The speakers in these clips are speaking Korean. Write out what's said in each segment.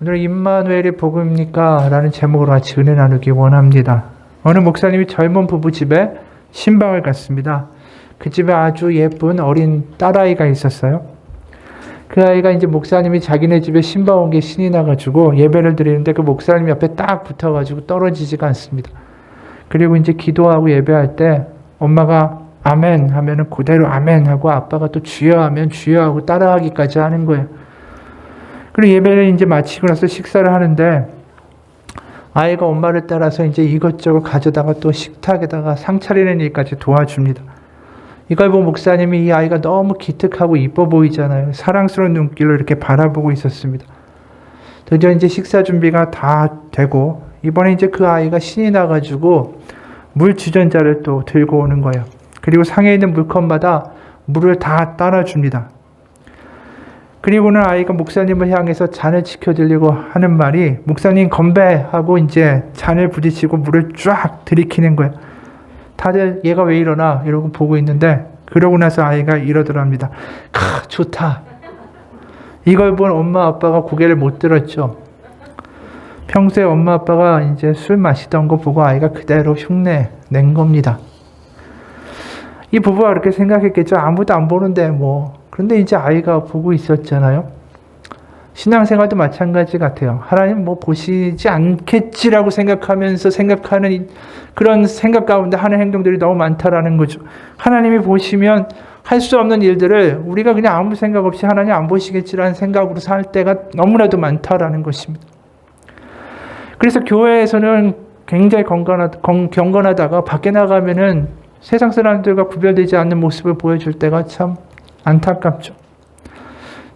오늘은 임마누엘의 복음입니까? 라는 제목으로 같이 은혜 나누기 원합니다. 어느 목사님이 젊은 부부 집에 신방을 갔습니다. 그 집에 아주 예쁜 어린 딸아이가 있었어요. 그 아이가 이제 목사님이 자기네 집에 신방 온 게 신이 나가지고 예배를 드리는데 그 목사님 옆에 딱 붙어가지고 떨어지지가 않습니다. 그리고 이제 기도하고 예배할 때 엄마가 아멘 하면은 그대로 아멘 하고 아빠가 또 주여 하면 주여 하고 따라하기까지 하는 거예요. 그리고 예배를 이제 마치고 나서 식사를 하는데 아이가 엄마를 따라서 이제 이것저것 가져다가 또 식탁에다가 상 차리는 일까지 도와줍니다. 이걸 보고 목사님이 이 아이가 너무 기특하고 이뻐 보이잖아요. 사랑스러운 눈길로 이렇게 바라보고 있었습니다. 드디어 이제 식사 준비가 다 되고 이번에 이제 그 아이가 신이 나가지고 물 주전자를 또 들고 오는 거예요. 그리고 상에 있는 물컵마다 물을 다 따라줍니다. 그리고는 아이가 목사님을 향해서 잔을 지켜드리고 하는 말이 목사님 건배하고 이제 잔을 부딪히고 물을 쫙 들이키는 거예요. 다들 얘가 왜 이러나 이러고 보고 있는데 그러고 나서 아이가 이러더랍니다. 좋다. 이걸 본 엄마 아빠가 고개를 못 들었죠. 평소에 엄마 아빠가 이제 술 마시던 거 보고 아이가 그대로 흉내 낸 겁니다. 이 부부가 그렇게 생각했겠죠. 아무도 안 보는데 뭐. 그런데 이제 아이가 보고 있었잖아요. 신앙생활도 마찬가지 같아요. 하나님 뭐 보시지 않겠지라고 생각하면서 생각하는 그런 생각 가운데 하는 행동들이 너무 많다라는 거죠. 하나님이 보시면 할 수 없는 일들을 우리가 그냥 아무 생각 없이 하나님 안 보시겠지라는 생각으로 살 때가 너무나도 많다라는 것입니다. 그래서 교회에서는 굉장히 경건하다가 밖에 나가면은 세상 사람들과 구별되지 않는 모습을 보여줄 때가 참 안타깝죠.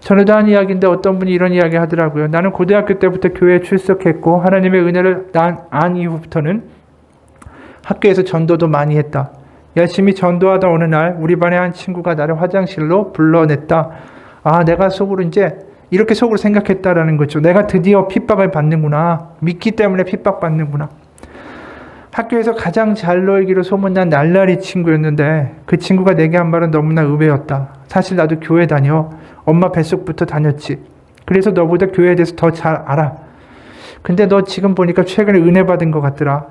전에도 한 이야기인데 어떤 분이 이런 이야기 하더라고요. 나는 고등학교 때부터 교회에 출석했고 하나님의 은혜를 안 이후부터는 학교에서 전도도 많이 했다. 열심히 전도하다 어느 날 우리 반의 한 친구가 나를 화장실로 불러냈다. 내가 속으로 이제 이렇게 속으로 생각했다라는 거죠. 내가 드디어 핍박을 받는구나. 믿기 때문에 핍박받는구나. 학교에서 가장 잘 놀기로 소문난 날라리 친구였는데 그 친구가 내게 한 말은 너무나 의외였다. 사실 나도 교회 다녀. 엄마 뱃속부터 다녔지. 그래서 너보다 교회에 대해서 더 잘 알아. 근데 너 지금 보니까 최근에 은혜 받은 것 같더라.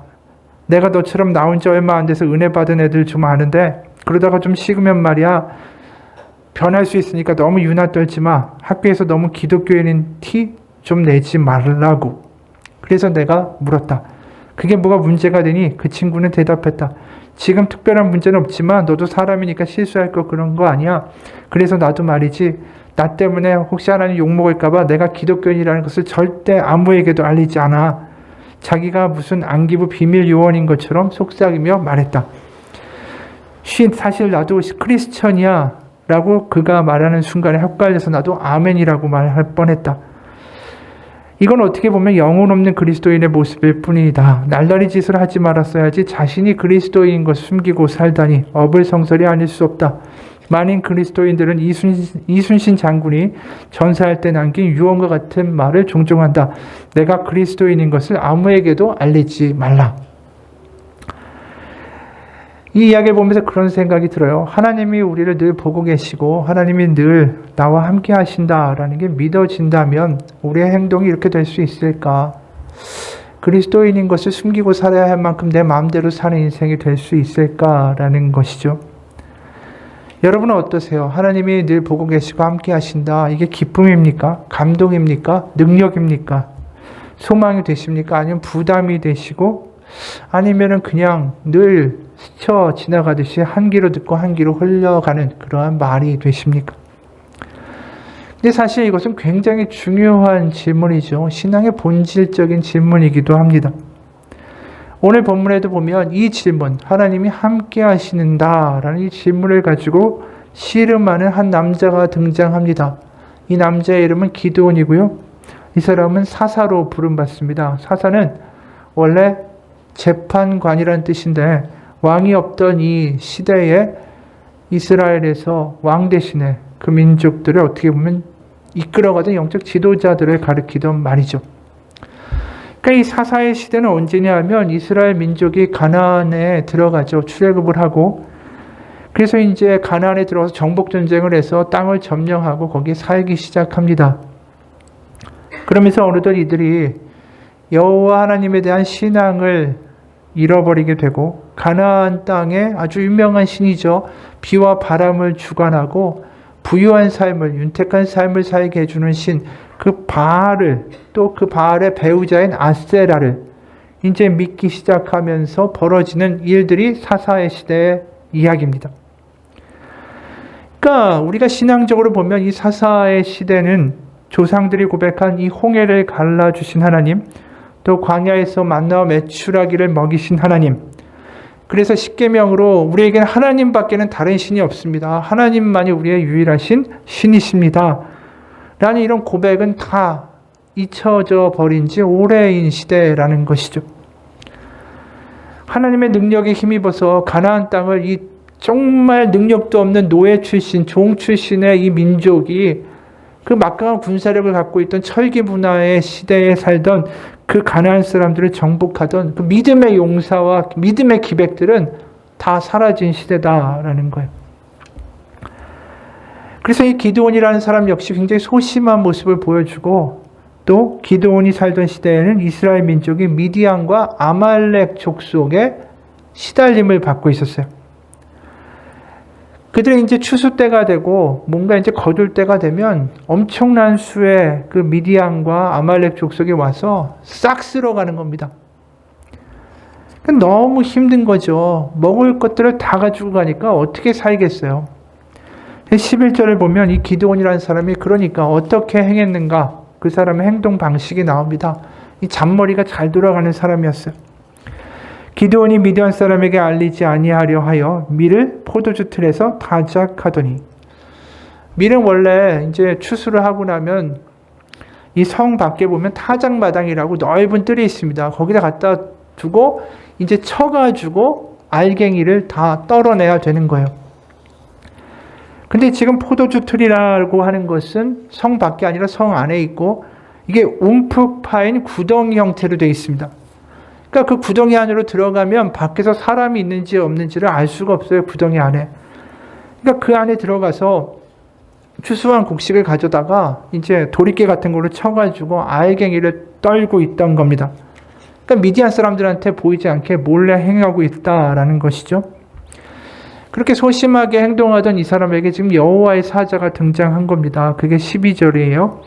내가 너처럼 나온 지 얼마 안 돼서 은혜 받은 애들 좀 아는데 그러다가 좀 식으면 말이야. 변할 수 있으니까 너무 유나 떨지 마. 학교에서 너무 기독교인인 티 좀 내지 말라고. 그래서 내가 물었다. 그게 뭐가 문제가 되니? 그 친구는 대답했다. 지금 특별한 문제는 없지만 너도 사람이니까 실수할 거 그런 거 아니야. 그래서 나도 말이지. 나 때문에 혹시 하나님 욕먹을까 봐 내가 기독교인이라는 것을 절대 아무에게도 알리지 않아. 자기가 무슨 안기부 비밀 요원인 것처럼 속삭이며 말했다. 사실 나도 크리스천이야 라고 그가 말하는 순간에 헷갈려서 나도 아멘이라고 말할 뻔했다. 이건 어떻게 보면 영혼 없는 그리스도인의 모습일 뿐이다. 날라리 짓을 하지 말았어야지 자신이 그리스도인인 것을 숨기고 살다니 어불성설이 아닐 수 없다. 많은 그리스도인들은 이순신 장군이 전사할 때 남긴 유언과 같은 말을 종종 한다. 내가 그리스도인인 것을 아무에게도 알리지 말라. 이 이야기를 보면서 그런 생각이 들어요. 하나님이 우리를 늘 보고 계시고 하나님이 늘 나와 함께 하신다라는 게 믿어진다면 우리의 행동이 이렇게 될 수 있을까? 그리스도인인 것을 숨기고 살아야 할 만큼 내 마음대로 사는 인생이 될 수 있을까라는 것이죠. 여러분은 어떠세요? 하나님이 늘 보고 계시고 함께 하신다. 이게 기쁨입니까? 감동입니까? 능력입니까? 소망이 되십니까? 아니면 부담이 되시고 아니면은 그냥 늘 스쳐 지나가듯이 한 귀로 듣고 한 귀로 흘러가는 그러한 말이 되십니까? 근데 사실 이것은 굉장히 중요한 질문이죠. 신앙의 본질적인 질문이기도 합니다. 오늘 본문에도 보면 이 질문, 하나님이 함께 하시는다라는 이 질문을 가지고 씨름하는 한 남자가 등장합니다. 이 남자의 이름은 기드온이고요. 이 사람은 사사로 부름받습니다. 사사는 원래 재판관이라는 뜻인데 왕이 없던 이 시대에 이스라엘에서 왕 대신에 그 민족들을 어떻게 보면 이끌어가던 영적 지도자들을 가리키던 말이죠. 그러니까 이 사사의 시대는 언제냐 하면 이스라엘 민족이 가나안에 들어가죠. 출애굽을 하고 그래서 이제 가나안에 들어가서 정복 전쟁을 해서 땅을 점령하고 거기에 살기 시작합니다. 그러면서 어느덧 이들이 여호와 하나님에 대한 신앙을 잃어버리게 되고 가나안 땅에 아주 유명한 신이죠. 비와 바람을 주관하고 부유한 삶을, 윤택한 삶을 살게 해주는 신, 그 바알을, 또 그 바알의 배우자인 아세라를 이제 믿기 시작하면서 벌어지는 일들이 사사의 시대의 이야기입니다. 그러니까 우리가 신앙적으로 보면 이 사사의 시대는 조상들이 고백한 이 홍해를 갈라주신 하나님, 또 광야에서 만나와 메추라기를 먹이신 하나님, 그래서 십계명으로 우리에게는 하나님밖에는 다른 신이 없습니다. 하나님만이 우리의 유일하신 신이십니다. 라는 이런 고백은 다 잊혀져 버린 지 오래인 시대라는 것이죠. 하나님의 능력에 힘입어서 가나안 땅을 이 정말 능력도 없는 노예 출신, 종 출신의 이 민족이 그 막강한 군사력을 갖고 있던 철기 문화의 시대에 살던 그 가나안 사람들을 정복하던 그 믿음의 용사와 믿음의 기백들은 다 사라진 시대다라는 거예요. 그래서 이 기드온이라는 사람 역시 굉장히 소심한 모습을 보여주고, 또 기드온이 살던 시대에는 이스라엘 민족이 미디안과 아말렉 족속의 시달림을 받고 있었어요. 그들이 이제 추수 때가 되고 뭔가 이제 거둘 때가 되면 엄청난 수의 그 미디안과 아말렉 족속이 와서 싹 쓸어가는 겁니다. 너무 힘든 거죠. 먹을 것들을 다 가지고 가니까 어떻게 살겠어요. 11절을 보면 이 기드온이라는 사람이 그러니까 어떻게 행했는가, 그 사람의 행동 방식이 나옵니다. 이 잔머리가 잘 돌아가는 사람이었어요. 기드온이 미디안 사람에게 알리지 아니하려 하여 밀을 포도주 틀에서 타작하더니, 밀은 원래 이제 추수를 하고 나면 이 성 밖에 보면 타작마당이라고 넓은 뜰이 있습니다. 거기다 갖다 두고 이제 쳐가지고 알갱이를 다 떨어내야 되는 거예요. 근데 지금 포도주 틀이라고 하는 것은 성 밖에 아니라 성 안에 있고, 이게 움푹 파인 구덩이 형태로 되어 있습니다. 그러니까 그 구덩이 안으로 들어가면 밖에서 사람이 있는지 없는지를 알 수가 없어요. 구덩이 안에. 그러니까 그 안에 들어가서 추수한 곡식을 가져다가 이제 도리깨 같은 걸로 쳐가지고 알갱이를 떨고 있던 겁니다. 그러니까 미디안 사람들한테 보이지 않게 몰래 행하고 있다라는 것이죠. 그렇게 소심하게 행동하던 이 사람에게 지금 여호와의 사자가 등장한 겁니다. 그게 12절이에요.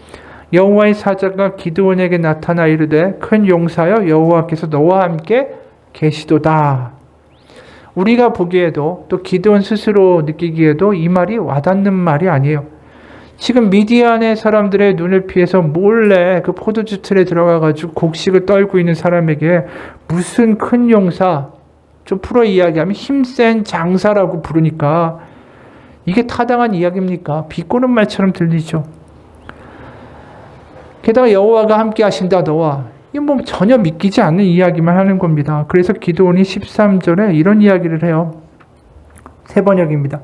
여호와의 사자가 기드온에게 나타나 이르되 큰 용사여 여호와께서 너와 함께 계시도다. 우리가 보기에도 또 기드온 스스로 느끼기에도 이 말이 와닿는 말이 아니에요. 지금 미디안의 사람들의 눈을 피해서 몰래 그 포도주 틀에 들어가가지고 곡식을 떨고 있는 사람에게 무슨 큰 용사, 좀 풀어 이야기하면 힘센 장사라고 부르니까 이게 타당한 이야기입니까? 비꼬는 말처럼 들리죠. 게다가 여호와가 함께 하신다 너와, 이게 뭐 전혀 믿기지 않는 이야기만 하는 겁니다. 그래서 기드온이 13절에 이런 이야기를 해요. 세 번역입니다.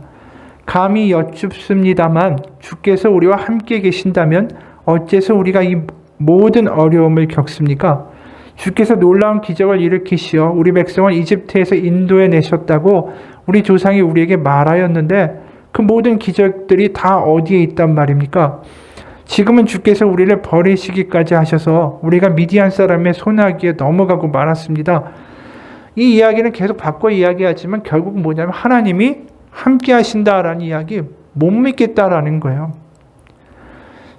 감히 여쭙습니다만 주께서 우리와 함께 계신다면 어째서 우리가 이 모든 어려움을 겪습니까? 주께서 놀라운 기적을 일으키시어 우리 백성을 이집트에서 인도해 내셨다고 우리 조상이 우리에게 말하였는데 그 모든 기적들이 다 어디에 있단 말입니까? 지금은 주께서 우리를 버리시기까지 하셔서 우리가 미디안 사람의 손아귀에 넘어가고 말았습니다. 이 이야기는 계속 바꿔 이야기하지만 결국 뭐냐면 하나님이 함께 하신다라는 이야기, 못 믿겠다라는 거예요.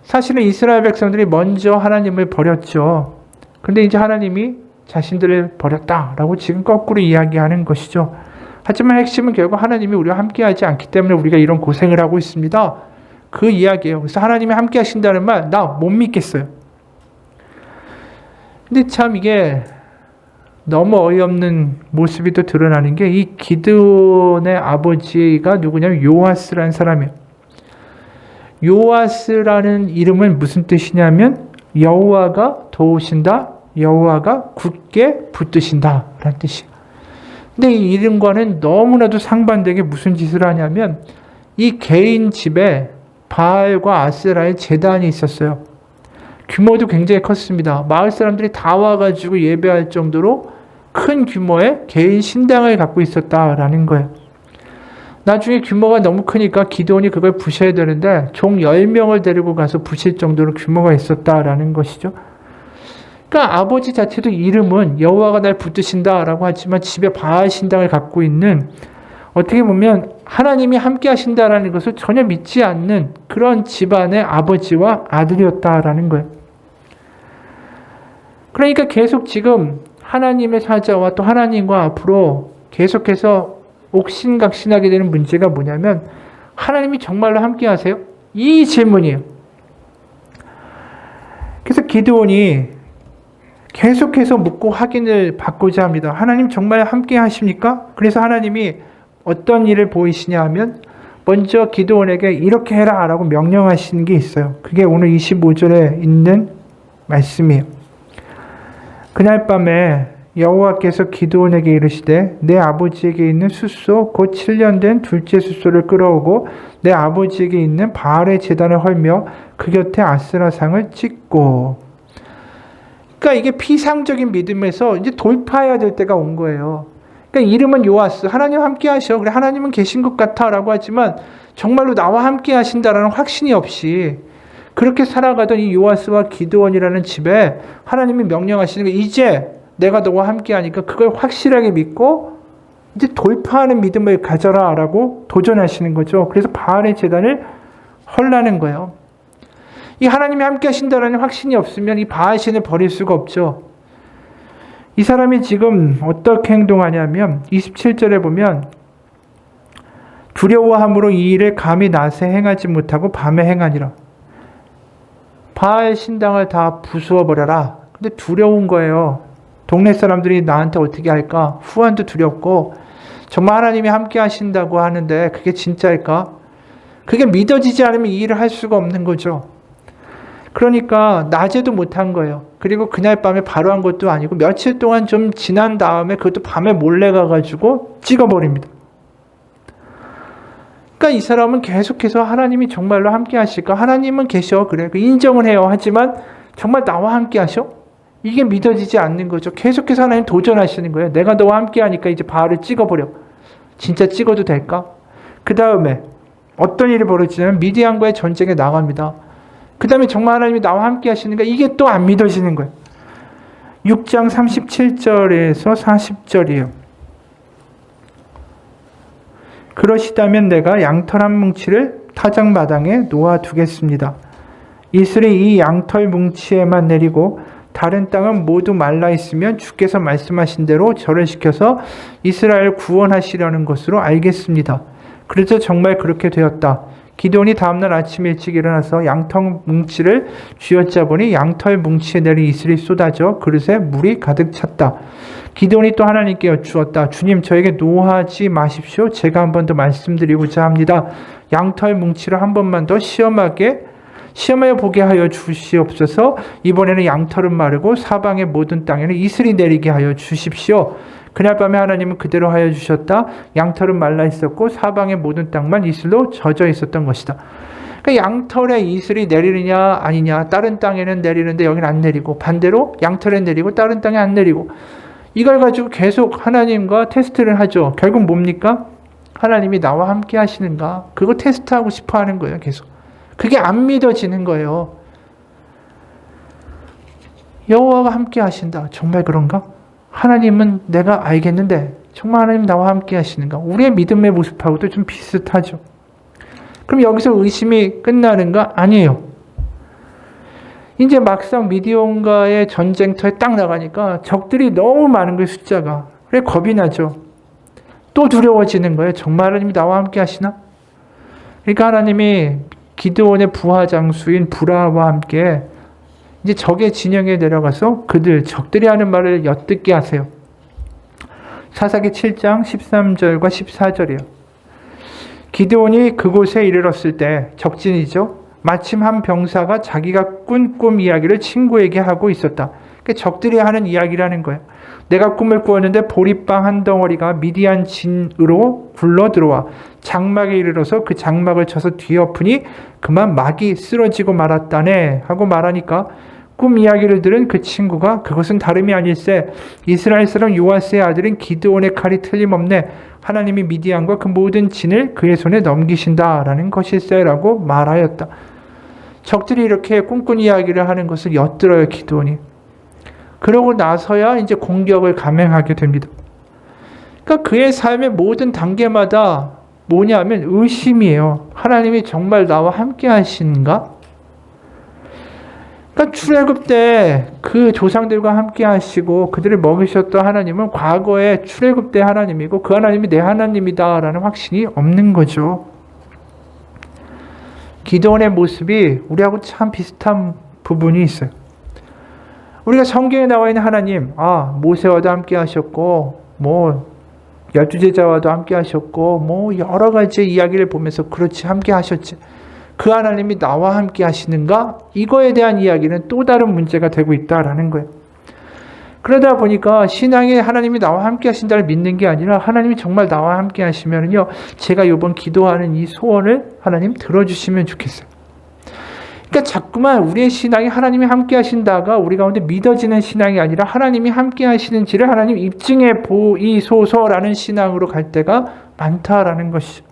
사실은 이스라엘 백성들이 먼저 하나님을 버렸죠. 근데 이제 하나님이 자신들을 버렸다라고 지금 거꾸로 이야기하는 것이죠. 하지만 핵심은 결국 하나님이 우리와 함께하지 않기 때문에 우리가 이런 고생을 하고 있습니다. 그 이야기예요. 그래서 하나님이 함께 하신다는 말, 나 못 믿겠어요. 근데 참 이게 너무 어이없는 모습이 또 드러나는 게 이 기드온의 아버지가 누구냐면 요아스라는 사람이에요. 요아스라는 이름은 무슨 뜻이냐면 여호와가 도우신다, 여호와가 굳게 붙드신다 라는 뜻이에요. 근데 이 이름과는 너무나도 상반되게 무슨 짓을 하냐면 이 개인 집에 바알과 아세라의 제단이 있었어요. 규모도 굉장히 컸습니다. 마을 사람들이 다 와가지고 예배할 정도로 큰 규모의 개인 신당을 갖고 있었다라는 거예요. 나중에 규모가 너무 크니까 기드온이 그걸 부셔야 되는데 종 10명을 데리고 가서 부실 정도로 규모가 있었다라는 것이죠. 그러니까 아버지 자체도 이름은 여호와가 날 붙드신다라고 하지만 집에 바알 신당을 갖고 있는, 어떻게 보면 하나님이 함께 하신다라는 것을 전혀 믿지 않는 그런 집안의 아버지와 아들이었다라는 거예요. 그러니까 계속 지금 하나님의 사자와 또 하나님과 앞으로 계속해서 옥신각신하게 되는 문제가 뭐냐면, 하나님이 정말로 함께 하세요? 이 질문이에요. 그래서 기드온이 계속해서 묻고 확인을 받고자 합니다. 하나님 정말 함께 하십니까? 그래서 하나님이 어떤 일을 보이시냐 하면 먼저 기드온에게 이렇게 해라 라고 명령하시는 게 있어요. 그게 오늘 25절에 있는 말씀이에요. 그날 밤에 여호와께서 기드온에게 이르시되 내 아버지에게 있는 숫소 곧 7년 된 둘째 숫소를 끌어오고 내 아버지에게 있는 바알의 제단을 헐며 그 곁에 아스라상을 찍고. 그러니까 이게 피상적인 믿음에서 이제 돌파해야 될 때가 온 거예요. 그러니까 이름은 요아스, 하나님 함께 하셔, 그래 하나님은 계신 것 같아 라고 하지만 정말로 나와 함께 하신다라는 확신이 없이 그렇게 살아가던 이 요아스와 기드온이라는 집에 하나님이 명령하시는 게, 이제 내가 너와 함께 하니까 그걸 확실하게 믿고 이제 돌파하는 믿음을 가져라 라고 도전하시는 거죠. 그래서 바알의 제단을 헐라는 거예요. 이 하나님이 함께 하신다는 확신이 없으면 이 바알신을 버릴 수가 없죠. 이 사람이 지금 어떻게 행동하냐면 27절에 보면 두려워함으로 이 일을 감히 낮에 행하지 못하고 밤에 행하니라. 바알 신당을 다 부수어 버려라. 근데 두려운 거예요. 동네 사람들이 나한테 어떻게 할까? 후환도 두렵고, 정말 하나님이 함께 하신다고 하는데 그게 진짜일까? 그게 믿어지지 않으면 이 일을 할 수가 없는 거죠. 그러니까 낮에도 못한 거예요. 그리고 그날 밤에 바로 한 것도 아니고 며칠 동안 좀 지난 다음에 그것도 밤에 몰래 가가지고 찍어버립니다. 그러니까 이 사람은 계속해서 하나님이 정말로 함께 하실까? 하나님은 계셔. 그래. 인정을 해요. 하지만 정말 나와 함께 하셔? 이게 믿어지지 않는 거죠. 계속해서 하나님 도전하시는 거예요. 내가 너와 함께 하니까 이제 바알을 찍어버려. 진짜 찍어도 될까? 그 다음에 어떤 일이 벌어지냐면 미디안과의 전쟁에 나갑니다. 그 다음에 정말 하나님이 나와 함께 하시는가? 이게 또 안 믿어지는 거예요. 6장 37절에서 40절이에요. 그러시다면 내가 양털 한 뭉치를 타작마당에 놓아두겠습니다. 이슬이 이 양털 뭉치에만 내리고 다른 땅은 모두 말라 있으면 주께서 말씀하신 대로 절을 시켜서 이스라엘 구원하시려는 것으로 알겠습니다. 그래서 정말 그렇게 되었다. 기드온이 다음날 아침 일찍 일어나서 양털 뭉치를 쥐어짜보니 양털 뭉치에 내린 이슬이 쏟아져 그릇에 물이 가득 찼다. 기드온이 또 하나님께 여쭈었다. 주님, 저에게 노하지 마십시오. 제가 한 번 더 말씀드리고자 합니다. 양털 뭉치를 한 번만 더 시험하여 보게 하여 주시옵소서. 이번에는 양털은 마르고 사방의 모든 땅에는 이슬이 내리게 하여 주십시오. 그날 밤에 하나님은 그대로 하여 주셨다. 양털은 말라 있었고 사방의 모든 땅만 이슬로 젖어 있었던 것이다. 그러니까 양털에 이슬이 내리느냐 아니냐, 다른 땅에는 내리는데 여기는 안 내리고, 반대로 양털에 내리고 다른 땅에 안 내리고, 이걸 가지고 계속 하나님과 테스트를 하죠. 결국 뭡니까? 하나님이 나와 함께 하시는가? 그거 테스트하고 싶어 하는 거예요. 계속. 그게 안 믿어지는 거예요. 여호와가 함께 하신다. 정말 그런가? 하나님은 내가 알겠는데 정말 하나님 나와 함께 하시는가? 우리의 믿음의 모습하고도 좀 비슷하죠. 그럼 여기서 의심이 끝나는가? 아니에요. 이제 막상 미디온과의 전쟁터에 딱 나가니까 적들이 너무 많은 거예요. 숫자가. 그래 겁이 나죠. 또 두려워지는 거예요. 정말 하나님이 나와 함께 하시나? 그러니까 하나님이 기드온의 부하 장수인 부라와 함께 이제 적의 진영에 내려가서 적들이 하는 말을 엿듣게 하세요. 사사기 7장 13절과 14절이에요. 기드온이 그곳에 이르렀을 때, 적진이죠. 마침 한 병사가 자기가 꾼 꿈 이야기를 친구에게 하고 있었다. 그러니까 적들이 하는 이야기라는 거예요. 내가 꿈을 꾸었는데 보리빵 한 덩어리가 미디안 진으로 굴러 들어와 장막에 이르러서 그 장막을 쳐서 뒤엎으니 그만 막이 쓰러지고 말았다네 하고 말하니까 꿈 이야기를 들은 그 친구가 그것은 다름이 아닐세 이스라엘 사람 요아스의 아들인 기드온의 칼이 틀림없네 하나님이 미디안과 그 모든 진을 그의 손에 넘기신다라는 것일세라고 말하였다. 적들이 이렇게 꿈꾼 이야기를 하는 것을 엿들어요, 기드온이. 그러고 나서야 이제 공격을 감행하게 됩니다. 그러니까 그의 삶의 모든 단계마다 뭐냐면 의심이에요. 하나님이 정말 나와 함께 하시는가? 그러니까 출애굽 때 그 조상들과 함께 하시고 그들을 먹이셨던 하나님은 과거에 출애굽 때 하나님이고 그 하나님이 내 하나님이다라는 확신이 없는 거죠. 기드온의 모습이 우리하고 참 비슷한 부분이 있어요. 우리가 성경에 나와 있는 하나님, 모세와도 함께 하셨고, 열두 제자와도 함께 하셨고, 여러 가지 이야기를 보면서 그렇지, 함께 하셨지. 그 하나님이 나와 함께 하시는가? 이거에 대한 이야기는 또 다른 문제가 되고 있다라는 거예요. 그러다 보니까 신앙에 하나님이 나와 함께 하신다를 믿는 게 아니라 하나님이 정말 나와 함께 하시면요, 제가 이번 기도하는 이 소원을 하나님 들어주시면 좋겠어요. 그러니까 자꾸만 우리의 신앙이 하나님이 함께 하신다가 우리 가운데 믿어지는 신앙이 아니라 하나님이 함께 하시는지를 하나님 입증해 보이소서라는 신앙으로 갈 때가 많다라는 것이죠.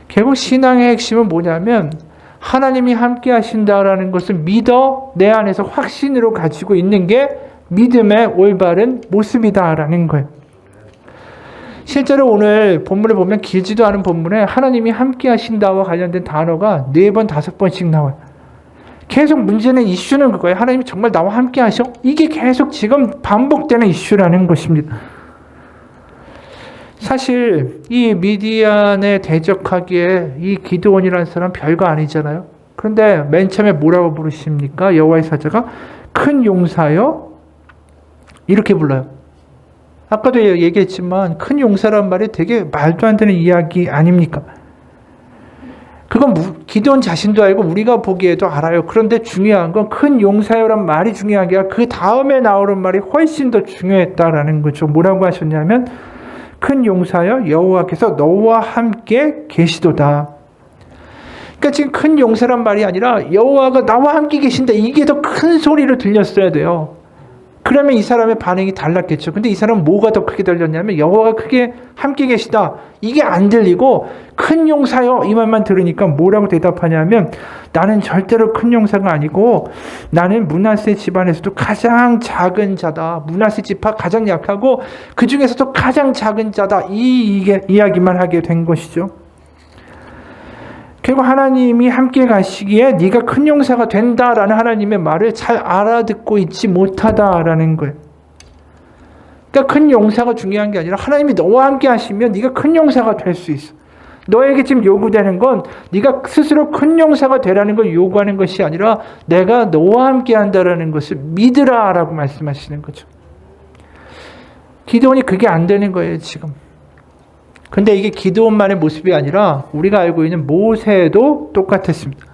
결국 신앙의 핵심은 뭐냐면 하나님이 함께 하신다라는 것을 믿어 내 안에서 확신으로 가지고 있는 게 믿음의 올바른 모습이다라는 거예요. 실제로 오늘 본문을 보면 길지도 않은 본문에 하나님이 함께 하신다와 관련된 단어가 4번, 5번씩 나와요. 계속 문제는 이슈는 그거예요. 하나님이 정말 나와 함께 하셔? 이게 계속 지금 반복되는 이슈라는 것입니다. 사실 이 미디안에 대적하기에 이 기드온이라는 사람 별거 아니잖아요. 그런데 맨 처음에 뭐라고 부르십니까? 여호와의 사자가 큰 용사여 이렇게 불러요. 아까도 얘기했지만 큰 용사란 말이 되게 말도 안 되는 이야기 아닙니까? 그건 기드온 자신도 알고 우리가 보기에도 알아요. 그런데 중요한 건 큰 용사여란 말이 중요한 게 아니라 그 다음에 나오는 말이 훨씬 더 중요했다라는 거죠. 뭐라고 하셨냐면 큰 용사여 여호와께서 너와 함께 계시도다. 그러니까 지금 큰 용사란 말이 아니라 여호와가 나와 함께 계신다. 이게 더 큰 소리로 들렸어야 돼요. 그러면 이 사람의 반응이 달랐겠죠. 근데 이 사람은 뭐가 더 크게 들렸냐면 여호와가 크게 함께 계시다. 이게 안 들리고 큰 용사여 이 말만 들으니까 뭐라고 대답하냐면 나는 절대로 큰 용사가 아니고 나는 므낫세 집안에서도 가장 작은 자다. 므낫세 지파 가장 약하고 그 중에서도 가장 작은 자다. 이게 이야기만 하게 된 것이죠. 결국 하나님이 함께 가시기에 네가 큰 용사가 된다라는 하나님의 말을 잘 알아듣고 있지 못하다라는 거예요. 그러니까 큰 용사가 중요한 게 아니라 하나님이 너와 함께 하시면 네가 큰 용사가 될 수 있어. 너에게 지금 요구되는 건 네가 스스로 큰 용사가 되라는 걸 요구하는 것이 아니라 내가 너와 함께 한다라는 것을 믿으라라고 말씀하시는 거죠. 기드온이 그게 안 되는 거예요, 지금. 근데 이게 기드온만의 모습이 아니라 우리가 알고 있는 모세도 똑같았습니다.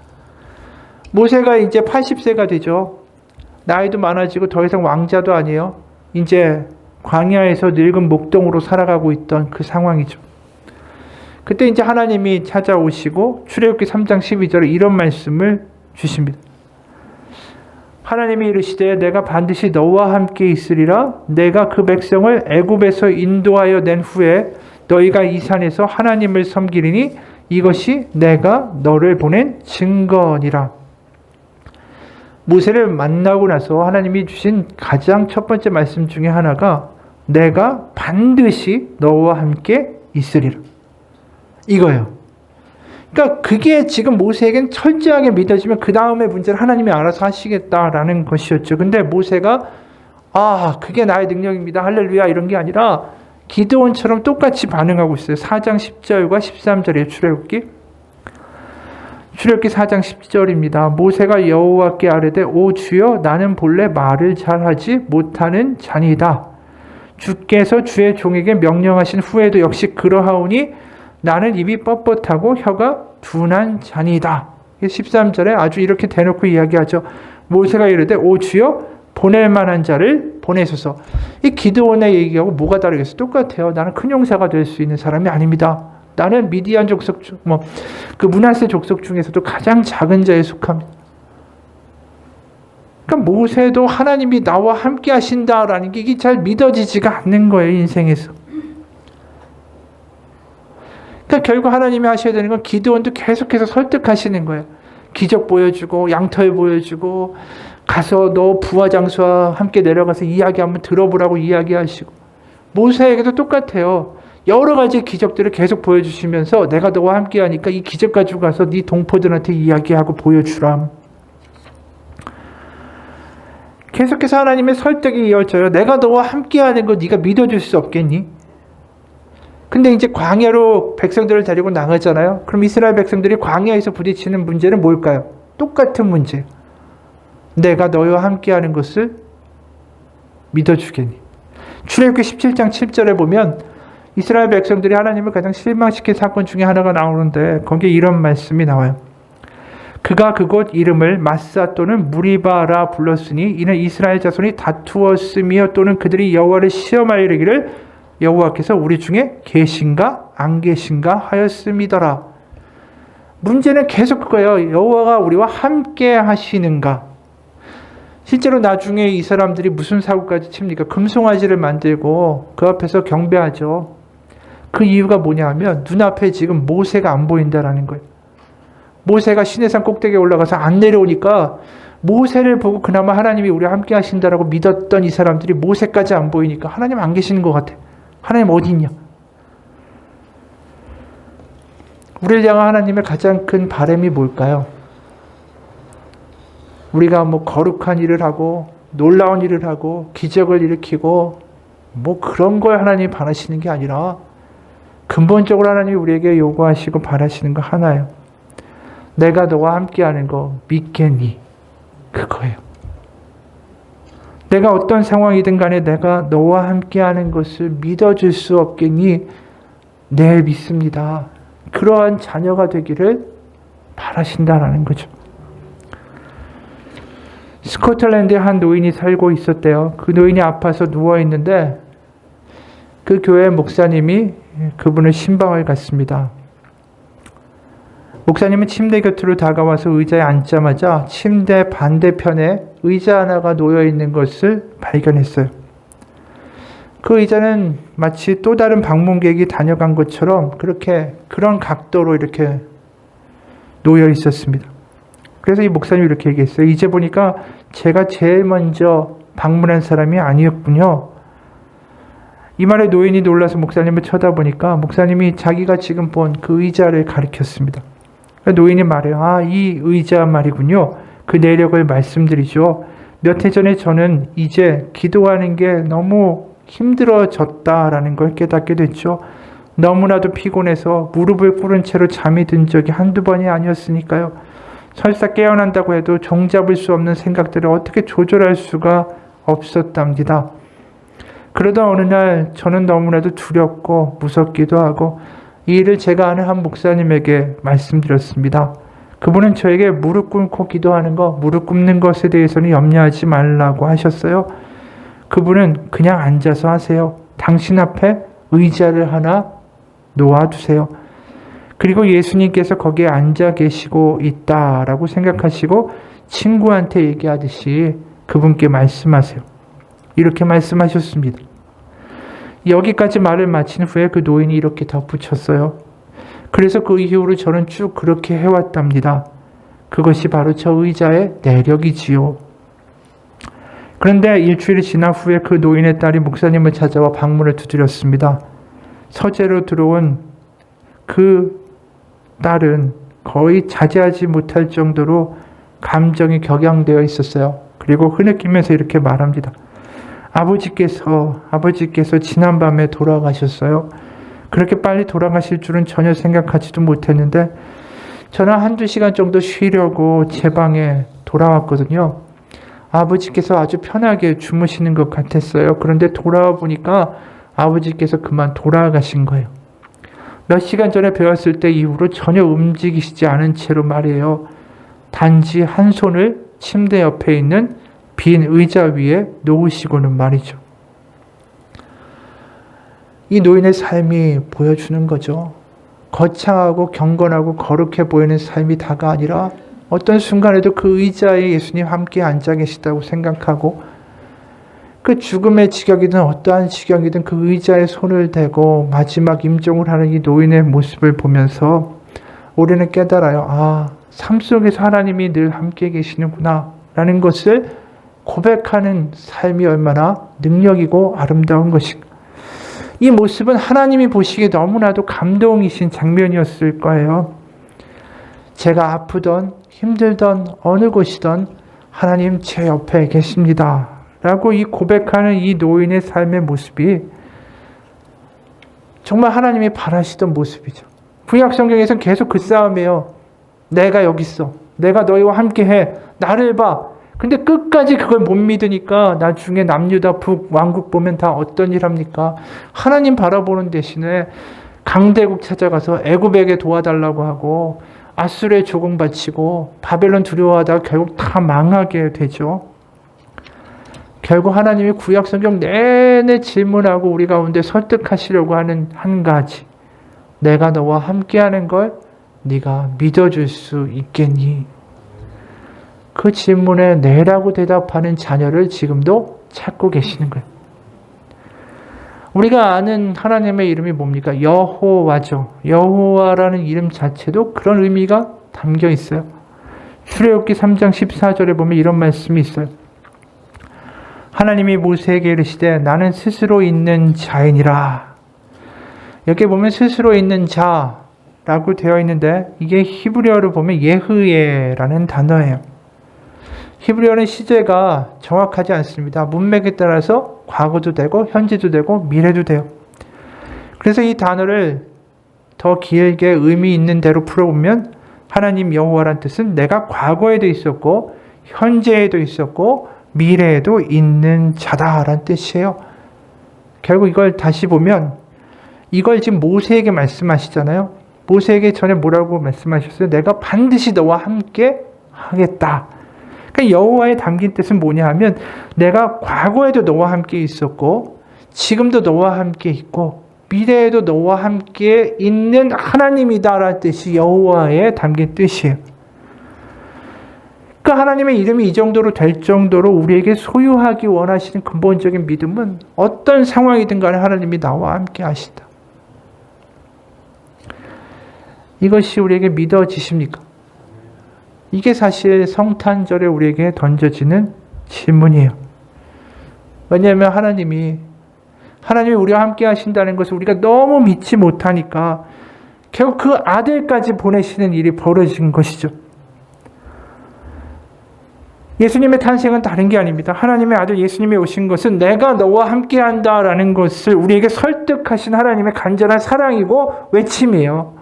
모세가 이제 80세가 되죠. 나이도 많아지고 더 이상 왕자도 아니에요. 이제 광야에서 늙은 목동으로 살아가고 있던 그 상황이죠. 그때 이제 하나님이 찾아오시고 출애굽기 3장 12절에 이런 말씀을 주십니다. 하나님이 이르시되 내가 반드시 너와 함께 있으리라. 내가 그 백성을 애굽에서 인도하여 낸 후에 너희가 이 산에서 하나님을 섬기리니 이것이 내가 너를 보낸 증거니라. 모세를 만나고 나서 하나님이 주신 가장 첫 번째 말씀 중에 하나가 내가 반드시 너와 함께 있으리라. 이거예요. 그러니까 그게 지금 모세에겐 철저하게 믿어지면 그 다음의 문제를 하나님이 알아서 하시겠다라는 것이었죠. 근데 모세가 그게 나의 능력입니다. 할렐루야 이런 게 아니라 기드온처럼 똑같이 반응하고 있어요. 4장 10절과 13절이에요. 출애굽기 4장 10절입니다. 모세가 여호와께 아뢰되 오 주여 나는 본래 말을 잘하지 못하는 자니이다. 주께서 주의 종에게 명령하신 후에도 역시 그러하오니 나는 입이 뻣뻣하고 혀가 둔한 자니이다. 13절에 아주 이렇게 대놓고 이야기하죠. 모세가 이르되 오 주여 보낼 만한 자를 보내소서. 이 기드온의 얘기하고 뭐가 다르겠어요? 똑같아요. 나는 큰 용사가 될 수 있는 사람이 아닙니다. 나는 미디안 족속 그 므낫세 족속 중에서도 가장 작은 자에 속합니다. 그러니까 모세도 하나님이 나와 함께 하신다라는 게 이게 잘 믿어지지가 않는 거예요, 인생에서. 그러니까 결국 하나님이 하셔야 되는 건 기드온도 계속해서 설득하시는 거예요. 기적 보여주고 양털 보여주고 가서 너 부하 장수와 함께 내려가서 이야기 한번 들어보라고 이야기하시고, 모세에게도 똑같아요. 여러 가지 기적들을 계속 보여주시면서 내가 너와 함께 하니까 이 기적 가지고 가서 네 동포들한테 이야기하고 보여주라. 계속해서 하나님의 설득이 이어져요. 내가 너와 함께 하는 거 네가 믿어줄 수 없겠니? 근데 이제 광야로 백성들을 데리고 나가잖아요. 그럼 이스라엘 백성들이 광야에서 부딪히는 문제는 뭘까요? 똑같은 문제. 내가 너와 함께 하는 것을 믿어주겠니? 출애굽기 17장 7절에 보면 이스라엘 백성들이 하나님을 가장 실망시킨 사건 중에 하나가 나오는데 거기에 이런 말씀이 나와요. 그가 그곳 이름을 마사 또는 무리바라 불렀으니 이는 이스라엘 자손이 다투었으며 또는 그들이 여호와를 시험하여 이르기를 여호와께서 우리 중에 계신가 안 계신가 하였음이더라. 문제는 계속 그거예요. 여호와가 우리와 함께 하시는가. 실제로 나중에 이 사람들이 무슨 사고까지 칩니까? 금송아지를 만들고 그 앞에서 경배하죠. 그 이유가 뭐냐 하면 눈앞에 지금 모세가 안 보인다라는 거예요. 모세가 시내산 꼭대기에 올라가서 안 내려오니까 모세를 보고 그나마 하나님이 우리와 함께 하신다라고 믿었던 이 사람들이 모세까지 안 보이니까 하나님 안 계시는 것 같아. 하나님 어디 있냐? 우리를 향한 하나님의 가장 큰 바람이 뭘까요? 우리가 뭐 거룩한 일을 하고 놀라운 일을 하고 기적을 일으키고 뭐 그런 걸 하나님이 바라시는 게 아니라 근본적으로 하나님이 우리에게 요구하시고 바라시는 거 하나예요. 내가 너와 함께하는 거 믿겠니? 그거예요. 내가 어떤 상황이든 간에 내가 너와 함께하는 것을 믿어줄 수 없겠니? 네, 믿습니다. 그러한 자녀가 되기를 바라신다라는 거죠. 스코틀랜드에 한 노인이 살고 있었대요. 그 노인이 아파서 누워있는데 그 교회 목사님이 그분을 신방을 갔습니다. 목사님은 침대 곁으로 다가와서 의자에 앉자마자 침대 반대편에 의자 하나가 놓여있는 것을 발견했어요. 그 의자는 마치 또 다른 방문객이 다녀간 것처럼 그런 각도로 이렇게 놓여 있었습니다. 그래서 이 목사님이 이렇게 얘기했어요. 이제 보니까 제가 제일 먼저 방문한 사람이 아니었군요. 이 말에 노인이 놀라서 목사님을 쳐다보니까 목사님이 자기가 지금 본 그 의자를 가리켰습니다. 노인이 말해요. 이 의자 말이군요. 그 내력을 말씀드리죠. 몇 해 전에 저는 이제 기도하는 게 너무 힘들어졌다라는 걸 깨닫게 됐죠. 너무나도 피곤해서 무릎을 꿇은 채로 잠이 든 적이 한두 번이 아니었으니까요. 설사 깨어난다고 해도 종잡을 수 없는 생각들을 어떻게 조절할 수가 없었답니다. 그러다 어느 날 저는 너무나도 두렵고 무섭기도 하고 이 일을 제가 아는 한 목사님에게 말씀드렸습니다. 그분은 저에게 무릎 꿇고 기도하는 거, 무릎 꿇는 것에 대해서는 염려하지 말라고 하셨어요. 그분은 그냥 앉아서 하세요. 당신 앞에 의자를 하나 놓아두세요. 그리고 예수님께서 거기에 앉아 계시고 있다라고 생각하시고 친구한테 얘기하듯이 그분께 말씀하세요. 이렇게 말씀하셨습니다. 여기까지 말을 마친 후에 그 노인이 이렇게 덧붙였어요. 그래서 그 이후로 저는 쭉 그렇게 해왔답니다. 그것이 바로 저 의자의 내력이지요. 그런데 일주일이 지난 후에 그 노인의 딸이 목사님을 찾아와 방문을 두드렸습니다. 서재로 들어온 그 딸은 거의 자제하지 못할 정도로 감정이 격양되어 있었어요. 그리고 흐느끼면서 이렇게 말합니다. 아버지께서 지난밤에 돌아가셨어요. 그렇게 빨리 돌아가실 줄은 전혀 생각하지도 못했는데 저는 한두 시간 정도 쉬려고 제 방에 돌아왔거든요. 아버지께서 아주 편하게 주무시는 것 같았어요. 그런데 돌아와 보니까 아버지께서 그만 돌아가신 거예요. 몇 시간 전에 배웠을 때 이후로 전혀 움직이시지 않은 채로 말이에요. 단지 한 손을 침대 옆에 있는 빈 의자 위에 놓으시고는 말이죠. 이 노인의 삶이 보여주는 거죠. 거창하고 경건하고 거룩해 보이는 삶이 다가 아니라 어떤 순간에도 그 의자에 예수님 함께 앉아 계시다고 생각하고 그 죽음의 지경이든 어떠한 지경이든 그 의자에 손을 대고 마지막 임종을 하는 이 노인의 모습을 보면서 우리는 깨달아요. 아, 삶 속에서 하나님이 늘 함께 계시는구나 라는 것을 고백하는 삶이 얼마나 능력이고 아름다운 것인가. 이 모습은 하나님이 보시기에 너무나도 감동이신 장면이었을 거예요. 제가 아프던 힘들던 어느 곳이든 하나님 제 옆에 계십니다 라고 이 고백하는 이 노인의 삶의 모습이 정말 하나님이 바라시던 모습이죠. 구약 성경에서는 계속 그 싸움이에요. 내가 여기 있어. 내가 너희와 함께해. 나를 봐. 근데 끝까지 그걸 못 믿으니까 나중에 남유다 북왕국 보면 다 어떤 일 합니까? 하나님 바라보는 대신에 강대국 찾아가서 애굽에게 도와달라고 하고 아수르에 조공바치고 바벨론 두려워하다가 결국 다 망하게 되죠. 결국 하나님이 구약 성경 내내 질문하고 우리 가운데 설득하시려고 하는 한 가지. 내가 너와 함께하는 걸 네가 믿어줄 수 있겠니? 그 질문에 네라고 대답하는 자녀를 지금도 찾고 계시는 거예요. 우리가 아는 하나님의 이름이 뭡니까? 여호와죠. 여호와라는 이름 자체도 그런 의미가 담겨 있어요. 출애굽기 3장 14절에 보면 이런 말씀이 있어요. 하나님이 모세에게 이르시되 나는 스스로 있는 자이니라. 여기 보면 스스로 있는 자라고 되어 있는데 이게 히브리어로 보면 예흐예라는 단어예요. 히브리어는 시제가 정확하지 않습니다. 문맥에 따라서 과거도 되고 현재도 되고 미래도 돼요. 그래서 이 단어를 더 길게 의미 있는 대로 풀어보면 하나님 여호와란 뜻은 내가 과거에도 있었고 현재에도 있었고 미래에도 있는 자다라는 뜻이에요. 결국 이걸 다시 보면 이걸 지금 모세에게 말씀하시잖아요. 모세에게 전에 뭐라고 말씀하셨어요? 내가 반드시 너와 함께 하겠다. 그러니까 여호와의 담긴 뜻은 뭐냐 하면 내가 과거에도 너와 함께 있었고 지금도 너와 함께 있고 미래에도 너와 함께 있는 하나님이다라는 뜻이 여호와의 담긴 뜻이에요. 그러니까 하나님의 이름이 이 정도로 될 정도로 우리에게 소유하기 원하시는 근본적인 믿음은 어떤 상황이든 간에 하나님이 나와 함께 하신다. 이것이 우리에게 믿어지십니까? 이게 사실 성탄절에 우리에게 던져지는 질문이에요. 왜냐하면 하나님이 우리와 함께 하신다는 것을 우리가 너무 믿지 못하니까 결국 그 아들까지 보내시는 일이 벌어진 것이죠. 예수님의 탄생은 다른 게 아닙니다. 하나님의 아들 예수님이 오신 것은 내가 너와 함께 한다라는 것을 우리에게 설득하신 하나님의 간절한 사랑이고 외침이에요.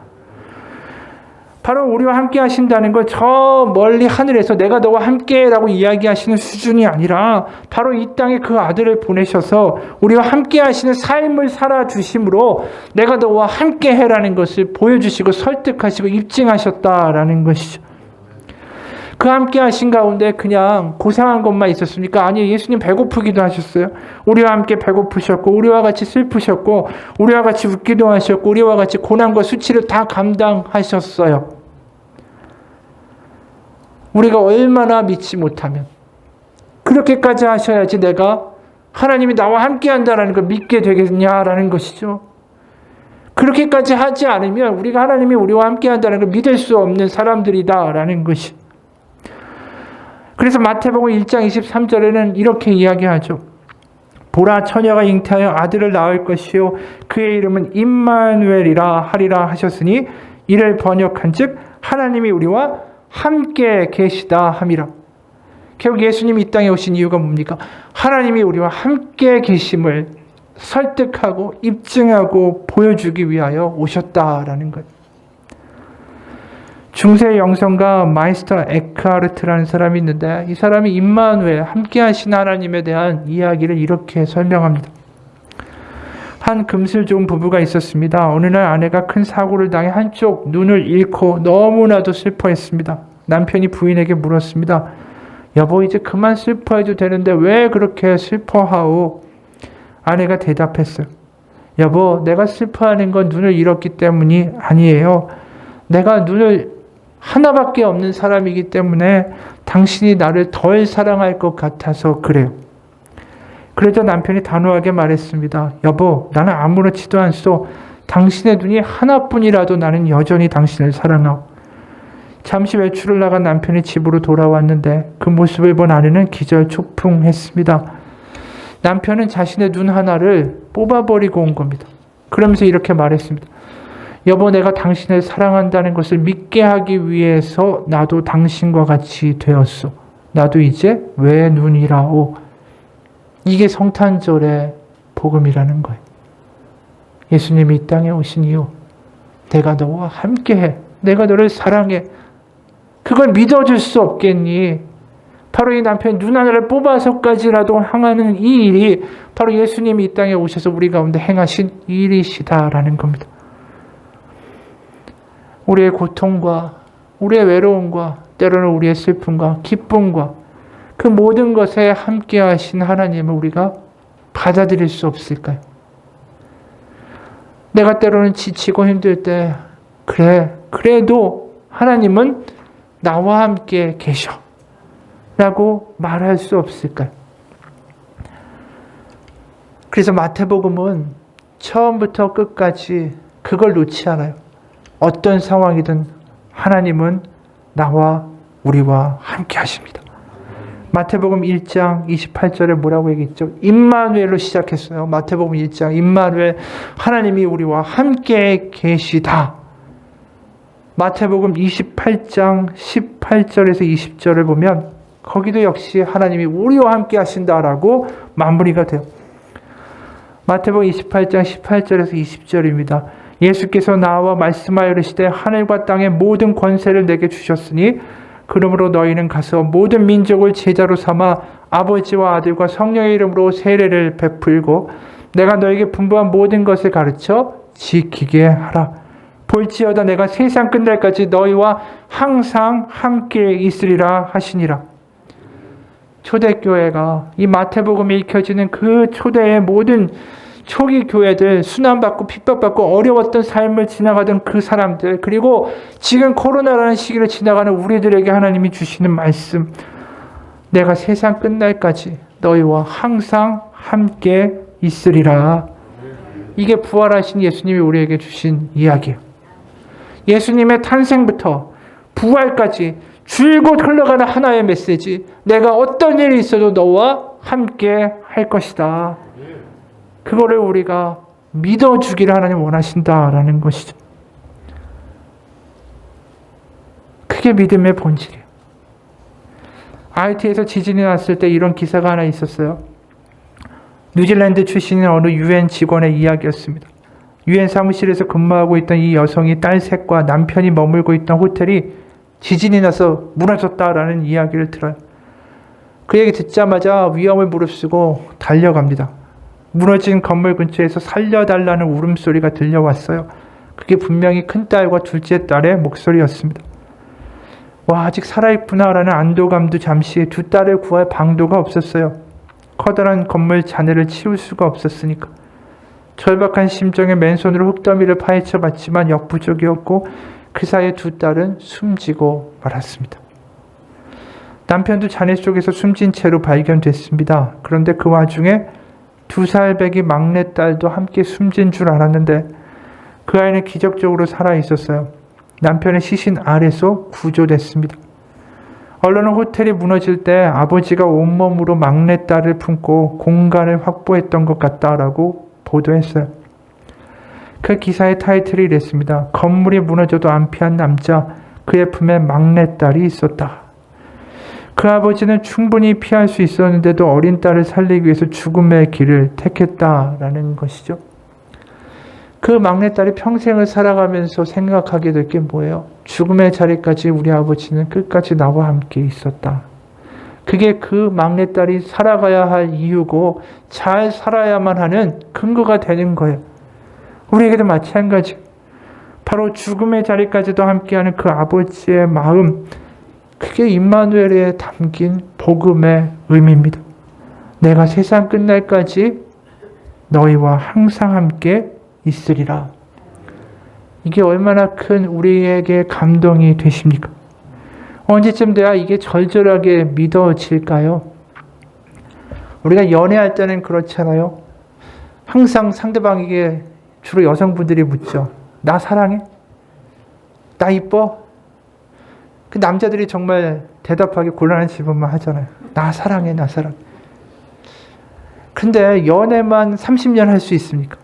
바로 우리와 함께 하신다는 걸 저 멀리 하늘에서 내가 너와 함께라고 이야기하시는 수준이 아니라 바로 이 땅에 그 아들을 보내셔서 우리와 함께 하시는 삶을 살아주심으로 내가 너와 함께해라는 것을 보여주시고 설득하시고 입증하셨다라는 것이죠. 그 함께 하신 가운데 그냥 고상한 것만 있었습니까? 아니, 예수님 배고프기도 하셨어요. 우리와 함께 배고프셨고 우리와 같이 슬프셨고 우리와 같이 웃기도 하셨고 우리와 같이 고난과 수치를 다 감당하셨어요. 우리가 얼마나 믿지 못하면 그렇게까지 하셔야지 내가 하나님이 나와 함께 한다는 걸 믿게 되겠냐라는 것이죠. 그렇게까지 하지 않으면 우리가 하나님이 우리와 함께 한다는 걸 믿을 수 없는 사람들이다라는 것이. 그래서 마태복음 1장 23절에는 이렇게 이야기하죠. 보라, 처녀가 잉태하여 아들을 낳을 것이요 그의 이름은 임마누엘이라 하리라 하셨으니 이를 번역한즉 하나님이 우리와 함께 계시다 함이라. 결국 예수님이 이 땅에 오신 이유가 뭡니까? 하나님이 우리와 함께 계심을 설득하고 입증하고 보여주기 위하여 오셨다라는 것. 중세 영성가 마이스터 에크하르트라는 사람이 있는데 이 사람이 임마누엘 함께 하신 하나님에 대한 이야기를 이렇게 설명합니다. 한 금슬 좋은 부부가 있었습니다. 어느 날 아내가 큰 사고를 당해 한쪽 눈을 잃고 너무나도 슬퍼했습니다. 남편이 부인에게 물었습니다. 여보, 이제 그만 슬퍼해도 되는데 왜 그렇게 슬퍼하오? 아내가 대답했어요. 여보, 내가 슬퍼하는 건 눈을 잃었기 때문이 아니에요. 내가 눈을 하나밖에 없는 사람이기 때문에 당신이 나를 덜 사랑할 것 같아서 그래요. 그래도 남편이 단호하게 말했습니다. 여보, 나는 아무렇지도 않소. 당신의 눈이 하나뿐이라도 나는 여전히 당신을 사랑하오. 잠시 외출을 나간 남편이 집으로 돌아왔는데 그 모습을 본 아내는 기절초풍했습니다. 남편은 자신의 눈 하나를 뽑아버리고 온 겁니다. 그러면서 이렇게 말했습니다. 여보, 내가 당신을 사랑한다는 것을 믿게 하기 위해서 나도 당신과 같이 되었소. 나도 이제 외눈이라오. 이게 성탄절의 복음이라는 거예요. 예수님이 이 땅에 오신 이유, 내가 너와 함께해. 내가 너를 사랑해. 그걸 믿어줄 수 없겠니? 바로 이 남편 눈 하나를 뽑아서까지라도 향하는 이 일이 바로 예수님이 이 땅에 오셔서 우리 가운데 행하신 일이시다라는 겁니다. 우리의 고통과 우리의 외로움과 때로는 우리의 슬픔과 기쁨과 그 모든 것에 함께 하신 하나님을 우리가 받아들일 수 없을까요? 내가 때로는 지치고 힘들 때 그래도 하나님은 나와 함께 계셔 라고 말할 수 없을까요? 그래서 마태복음은 처음부터 끝까지 그걸 놓지 않아요. 어떤 상황이든 하나님은 나와 우리와 함께 하십니다. 마태복음 1장 28절에 뭐라고 얘기했죠? 임마누엘로 시작했어요. 마태복음 1장 임마누엘, 하나님이 우리와 함께 계시다. 마태복음 28장 18절에서 20절을 보면 거기도 역시 하나님이 우리와 함께 하신다라고 마무리가 돼요. 마태복음 28장 18절에서 20절입니다. 예수께서 나와 말씀하여 이르시되 하늘과 땅의 모든 권세를 내게 주셨으니 그러므로 너희는 가서 모든 민족을 제자로 삼아 아버지와 아들과 성령의 이름으로 세례를 베풀고 내가 너에게 분부한 모든 것을 가르쳐 지키게 하라. 볼지어다 내가 세상 끝날까지 너희와 항상 함께 있으리라 하시니라. 초대교회가 이 마태복음에 읽혀지는 그 초대의 모든 초기 교회들, 순환받고 핍박받고 어려웠던 삶을 지나가던 그 사람들, 그리고 지금 코로나라는 시기를 지나가는 우리들에게 하나님이 주시는 말씀, 내가 세상 끝날까지 너희와 항상 함께 있으리라. 이게 부활하신 예수님이 우리에게 주신 이야기예요. 예수님의 탄생부터 부활까지 줄곧 흘러가는 하나의 메시지, 내가 어떤 일이 있어도 너와 함께 할 것이다. 그거를 우리가 믿어주기를 하나님 원하신다라는 것이죠. 그게 믿음의 본질이에요. IT에서 지진이 났을 때 이런 기사가 하나 있었어요. 뉴질랜드 출신의 어느 UN 직원의 이야기였습니다. UN 사무실에서 근무하고 있던 이 여성이 딸 셋과 남편이 머물고 있던 호텔이 지진이 나서 무너졌다라는 이야기를 들어요. 그 얘기 듣자마자 위험을 무릅쓰고 달려갑니다. 무너진 건물 근처에서 살려달라는 울음소리가 들려왔어요. 그게 분명히 큰딸과 둘째 딸의 목소리였습니다. 와, 아직 살아있구나라는 안도감도 잠시, 두 딸을 구할 방도가 없었어요. 커다란 건물 잔해를 치울 수가 없었으니까. 절박한 심정에 맨손으로 흙더미를 파헤쳐 봤지만 역부족이었고 그 사이에 두 딸은 숨지고 말았습니다. 남편도 잔해 속에서 숨진 채로 발견됐습니다. 그런데 그 와중에 2살 배기 막내딸도 함께 숨진 줄 알았는데 그 아이는 기적적으로 살아있었어요. 남편의 시신 아래서 구조됐습니다. 언론은 호텔이 무너질 때 아버지가 온몸으로 막내딸을 품고 공간을 확보했던 것 같다라고 보도했어요. 그 기사의 타이틀이 이랬습니다. 건물이 무너져도 안 피한 남자, 그의 품에 막내딸이 있었다. 그 아버지는 충분히 피할 수 있었는데도 어린 딸을 살리기 위해서 죽음의 길을 택했다라는 것이죠. 그 막내딸이 평생을 살아가면서 생각하게 될 게 뭐예요? 죽음의 자리까지 우리 아버지는 끝까지 나와 함께 있었다. 그게 그 막내딸이 살아가야 할 이유고 잘 살아야만 하는 근거가 되는 거예요. 우리에게도 마찬가지. 바로 죽음의 자리까지도 함께하는 그 아버지의 마음, 그게 임마누엘에 담긴 복음의 의미입니다. 내가 세상 끝날까지 너희와 항상 함께 있으리라. 이게 얼마나 큰 우리에게 감동이 되십니까? 언제쯤 돼야 이게 절절하게 믿어질까요? 우리가 연애할 때는 그렇잖아요. 항상 상대방에게 주로 여성분들이 묻죠. 나 사랑해? 나 이뻐? 그 남자들이 정말 대답하기 곤란한 질문만 하잖아요. 나 사랑해, 나 사랑해. 근데 연애만 30년 할 수 있습니까?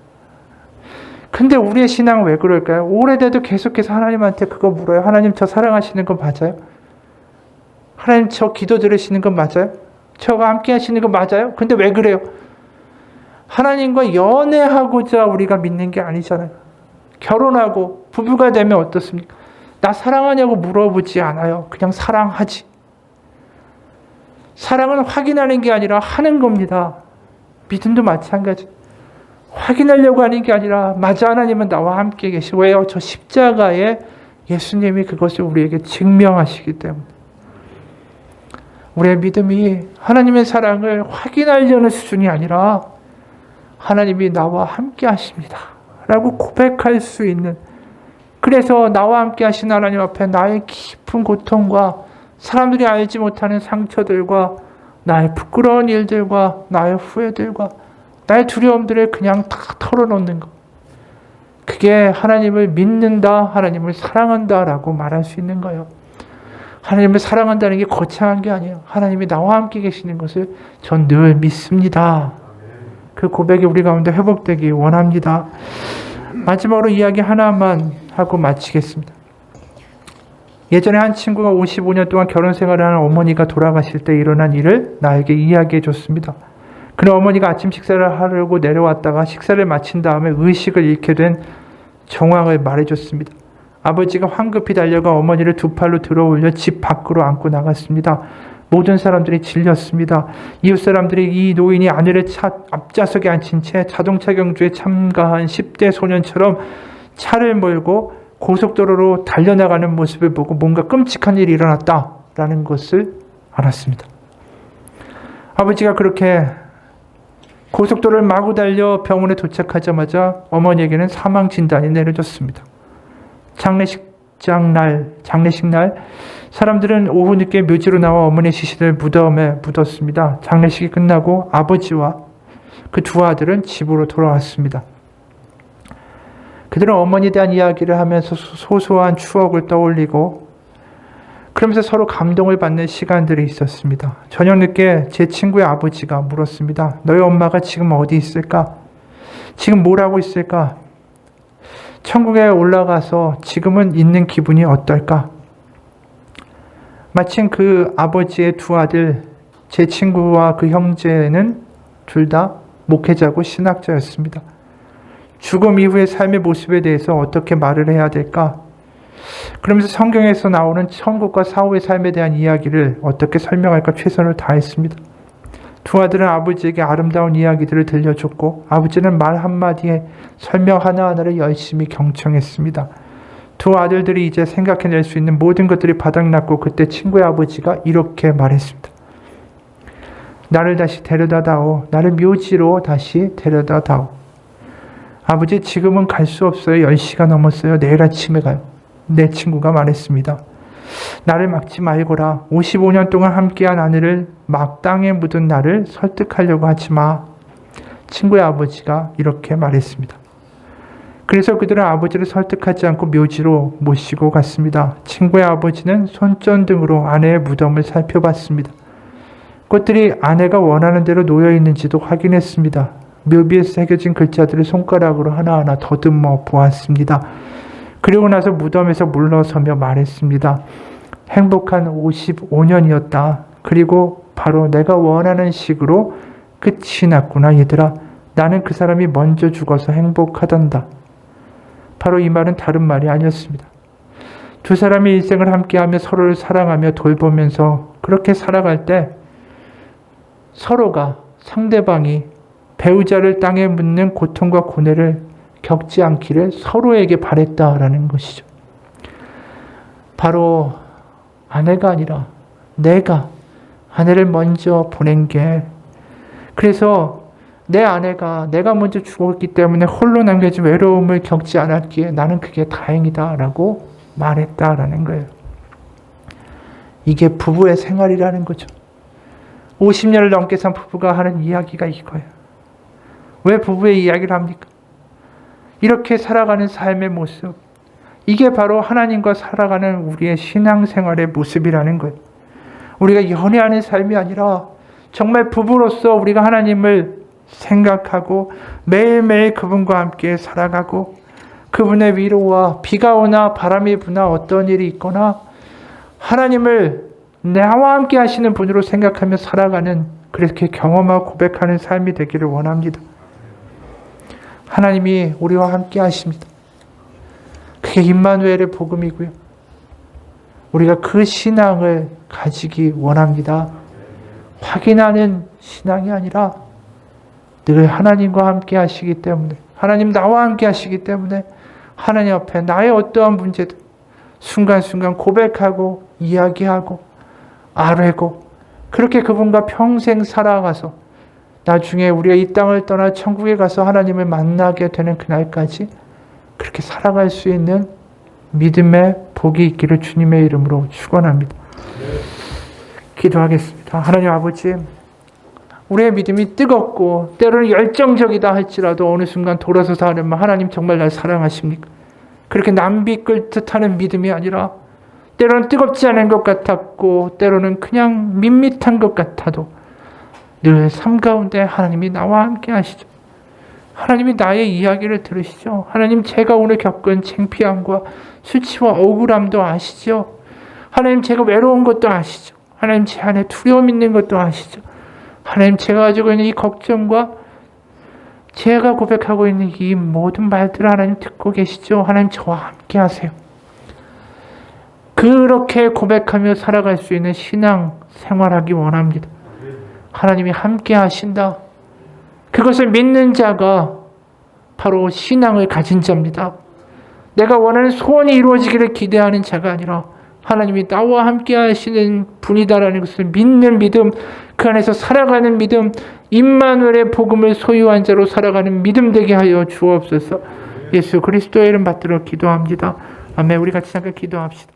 근데 우리의 신앙은 왜 그럴까요? 오래돼도 계속해서 하나님한테 그거 물어요. 하나님 저 사랑하시는 건 맞아요? 하나님 저 기도 들으시는 건 맞아요? 저와 함께 하시는 건 맞아요? 근데 왜 그래요? 하나님과 연애하고자 우리가 믿는 게 아니잖아요. 결혼하고 부부가 되면 어떻습니까? 나 사랑하냐고 물어보지 않아요. 그냥 사랑하지. 사랑은 확인하는 게 아니라 하는 겁니다. 믿음도 마찬가지. 확인하려고 하는 게 아니라 맞아, 하나님은 나와 함께 계시고, 왜요? 저 십자가에 예수님이 그것을 우리에게 증명하시기 때문에. 우리의 믿음이 하나님의 사랑을 확인하려는 수준이 아니라 하나님이 나와 함께 하십니다 라고 고백할 수 있는, 그래서 나와 함께 하신 하나님 앞에 나의 깊은 고통과 사람들이 알지 못하는 상처들과 나의 부끄러운 일들과 나의 후회들과 나의 두려움들을 그냥 다 털어놓는 것, 그게 하나님을 믿는다, 하나님을 사랑한다 라고 말할 수 있는 거예요. 하나님을 사랑한다는 게 거창한 게 아니에요. 하나님이 나와 함께 계시는 것을 전 늘 믿습니다. 그 고백이 우리 가운데 회복되기 원합니다. 마지막으로 이야기 하나만 하고 마치겠습니다. 예전에 한 친구가 55년 동안 결혼 생활을 하는 어머니가 돌아가실 때 일어난 일을 나에게 이야기해 줬습니다. 그는 어머니가 아침 식사를 하려고 내려왔다가 식사를 마친 다음에 의식을 잃게 된 정황을 말해 줬습니다. 아버지가 황급히 달려가 어머니를 두 팔로 들어 올려 집 밖으로 안고 나갔습니다. 모든 사람들이 질렸습니다. 이웃 사람들이 이 노인이 아내를 차 앞좌석에 앉힌 채 자동차 경주에 참가한 10대 소년처럼 차를 몰고 고속도로로 달려나가는 모습을 보고 뭔가 끔찍한 일이 일어났다라는 것을 알았습니다. 아버지가 그렇게 고속도로를 마구 달려 병원에 도착하자마자 어머니에게는 사망 진단이 내려졌습니다. 장례식 날 사람들은 오후 늦게 묘지로 나와 어머니의 시신을 무덤에 묻었습니다. 장례식이 끝나고 아버지와 그 두 아들은 집으로 돌아왔습니다. 그들은 어머니에 대한 이야기를 하면서 소소한 추억을 떠올리고 그러면서 서로 감동을 받는 시간들이 있었습니다. 저녁 늦게 제 친구의 아버지가 물었습니다. 너희 엄마가 지금 어디 있을까? 지금 뭘 하고 있을까? 천국에 올라가서 지금은 있는 기분이 어떨까? 마침 그 아버지의 두 아들, 제 친구와 그 형제는 둘 다 목회자고 신학자였습니다. 죽음 이후의 삶의 모습에 대해서 어떻게 말을 해야 될까? 그러면서 성경에서 나오는 천국과 사후의 삶에 대한 이야기를 어떻게 설명할까 최선을 다했습니다. 두 아들은 아버지에게 아름다운 이야기들을 들려줬고 아버지는 말 한마디에 설명 하나하나를 열심히 경청했습니다. 두 아들들이 이제 생각해낼 수 있는 모든 것들이 바닥났고 그때 친구의 아버지가 이렇게 말했습니다. 나를 다시 데려다다오. 나를 묘지로 다시 데려다다오. 아버지 지금은 갈 수 없어요. 10시가 넘었어요. 내일 아침에 가요. 내 친구가 말했습니다. 나를 막지 말거라. 55년 동안 함께한 아내를 막 땅에 묻은 나를 설득하려고 하지 마. 친구의 아버지가 이렇게 말했습니다. 그래서 그들은 아버지를 설득하지 않고 묘지로 모시고 갔습니다. 친구의 아버지는 손전등으로 아내의 무덤을 살펴봤습니다. 꽃들이 아내가 원하는 대로 놓여 있는지도 확인했습니다. 묘비에 새겨진 글자들을 손가락으로 하나하나 더듬어 보았습니다. 그리고 나서 무덤에서 물러서며 말했습니다. 행복한 55년이었다. 그리고 바로 내가 원하는 식으로 끝이 났구나 얘들아. 나는 그 사람이 먼저 죽어서 행복하단다. 바로 이 말은 다른 말이 아니었습니다. 두 사람이 일생을 함께하며 서로를 사랑하며 돌보면서 그렇게 살아갈 때 서로가 상대방이 배우자를 땅에 묻는 고통과 고뇌를 겪지 않기를 서로에게 바랬다라는 것이죠. 바로 아내가 아니라 내가 아내를 먼저 보낸 게, 그래서 내 아내가 내가 먼저 죽었기 때문에 홀로 남겨진 외로움을 겪지 않았기에 나는 그게 다행이다라고 말했다라는 거예요. 이게 부부의 생활이라는 거죠. 50년을 넘게 산 부부가 하는 이야기가 이거예요. 왜 부부의 이야기를 합니까? 이렇게 살아가는 삶의 모습, 이게 바로 하나님과 살아가는 우리의 신앙생활의 모습이라는 거예요. 우리가 연애하는 삶이 아니라 정말 부부로서 우리가 하나님을 생각하고 매일매일 그분과 함께 살아가고 그분의 위로와 비가 오나 바람이 부나 어떤 일이 있거나 하나님을 나와 함께 하시는 분으로 생각하며 살아가는, 그렇게 경험하고 고백하는 삶이 되기를 원합니다. 하나님이 우리와 함께 하십니다. 그게 임마누엘의 복음이고요. 우리가 그 신앙을 가지기 원합니다. 확인하는 신앙이 아니라 늘 하나님과 함께 하시기 때문에, 하나님 나와 함께 하시기 때문에 하나님 앞에 나의 어떠한 문제도 순간순간 고백하고 이야기하고 아뢰고, 그렇게 그분과 평생 살아가서 나중에 우리가 이 땅을 떠나 천국에 가서 하나님을 만나게 되는 그날까지 그렇게 살아갈 수 있는 믿음의 복이 있기를 주님의 이름으로 축원합니다. 기도하겠습니다. 하나님 아버지, 우리의 믿음이 뜨겁고 때로는 열정적이다 할지라도 어느 순간 돌아서서 하는 말, 하나님 정말 날 사랑하십니까? 그렇게 남비 끌 듯하는 믿음이 아니라 때로는 뜨겁지 않은 것 같았고 때로는 그냥 밋밋한 것 같아도 늘 삶 가운데 하나님이 나와 함께 하시죠. 하나님이 나의 이야기를 들으시죠. 하나님, 제가 오늘 겪은 창피함과 수치와 억울함도 아시죠. 하나님, 제가 외로운 것도 아시죠. 하나님, 제 안에 두려움 있는 것도 아시죠. 하나님, 제가 가지고 있는 이 걱정과 제가 고백하고 있는 이 모든 말들을 하나님 듣고 계시죠. 하나님, 저와 함께 하세요. 그렇게 고백하며 살아갈 수 있는 신앙 생활하기 원합니다. 하나님이 함께 하신다. 그것을 믿는 자가 바로 신앙을 가진 자입니다. 내가 원하는 소원이 이루어지기를 기대하는 자가 아니라 하나님이 나와 함께 하시는 분이다라는 것을 믿는 믿음, 그 안에서 살아가는 믿음, 임마누엘의 복음을 소유한 자로 살아가는 믿음 되게 하여 주옵소서. 예수 그리스도의 이름 받들어 기도합니다. 아멘. 우리 같이 잠깐 기도합시다.